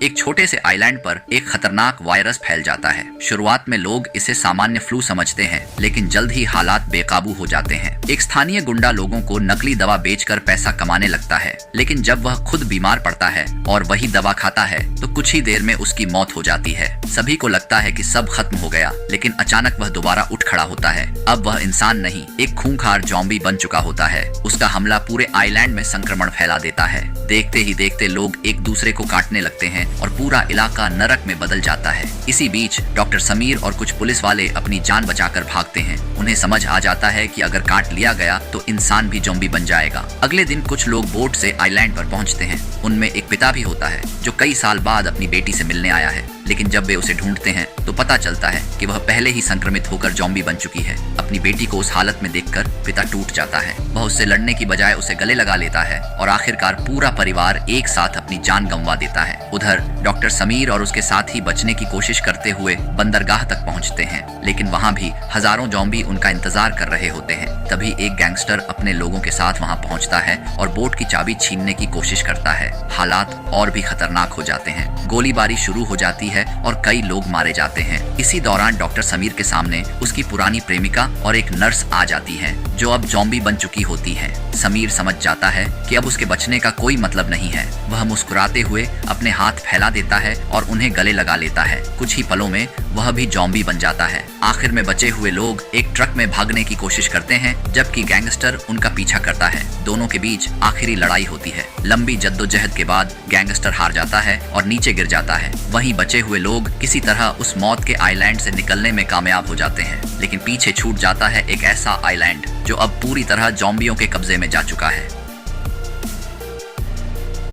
एक छोटे से आइलैंड पर एक खतरनाक वायरस फैल जाता है। शुरुआत में लोग इसे सामान्य फ्लू समझते हैं, लेकिन जल्द ही हालात बेकाबू हो जाते हैं। एक स्थानीय गुंडा लोगों को नकली दवा बेचकर पैसा कमाने लगता है, लेकिन जब वह खुद बीमार पड़ता है और वही दवा खाता है तो कुछ ही देर में उसकी मौत हो जाती है। सभी को लगता है कि सब खत्म हो गया, लेकिन अचानक वह दोबारा उठ खड़ा होता है। अब वह इंसान नहीं, एक खूंखार ज़ॉम्बी बन चुका होता है। उसका हमला पूरे आइलैंड में संक्रमण फैला देता है। देखते ही देखते लोग एक दूसरे को काटने लगते हैं और पूरा इलाका नरक में बदल जाता है। इसी बीच डॉक्टर समीर और कुछ पुलिस वाले अपनी जान बचाकर भागते हैं। उन्हें समझ आ जाता है कि अगर काट लिया गया तो इंसान भी ज़ॉम्बी बन जाएगा। अगले दिन कुछ लोग बोट से आइलैंड पर पहुंचते हैं। उनमें एक पिता भी होता है जो कई साल बाद अपनी बेटी से मिलने आया है, लेकिन जब वे उसे ढूंढते हैं तो पता चलता है कि वह पहले ही संक्रमित होकर ज़ॉम्बी बन चुकी है। अपनी बेटी को उस हालत में देखकर पिता टूट जाता है। वह उससे लड़ने की बजाय उसे गले लगा लेता है और आखिरकार पूरा परिवार एक साथ अपनी जान गंवा देता है। उधर डॉक्टर समीर और उसके साथी बचने की कोशिश करते हुए बंदरगाह तक पहुंचते हैं, लेकिन वहां भी हजारों ज़ॉम्बी उनका इंतजार कर रहे होते हैं। तभी एक गैंगस्टर अपने लोगों के साथ वहां पहुंचता है और बोट की चाबी छीनने की कोशिश करता है। हालात और भी खतरनाक हो जाते हैं। गोलीबारी शुरू हो जाती है और कई लोग मारे जाते हैं। इसी दौरान डॉक्टर समीर के सामने उसकी पुरानी प्रेमिका और एक नर्स आ जाती है जो अब ज़ॉम्बी बन चुकी होती है। समीर समझ जाता है कि अब उसके बचने का कोई मतलब नहीं है। वह मुस्कुराते हुए अपने हाथ फैला देता है और उन्हें गले लगा लेता है। कुछ ही पलों में वह भी ज़ॉम्बी बन जाता है। आखिर में बचे हुए लोग एक ट्रक में भागने की कोशिश करते हैं, जबकि गैंगस्टर उनका पीछा करता है। दोनों के बीच आखिरी लड़ाई होती है। लंबी जद्दोजहद के बाद गैंगस्टर हार जाता है और नीचे गिर जाता है। वहीं बचे हुए लोग किसी तरह उस मौत के आइलैंड से निकलने में कामयाब हो जाते हैं, लेकिन पीछे छूट जाता है एक ऐसा आइलैंड जो अब पूरी तरह ज़ॉम्बियों के कब्जे में जा चुका है।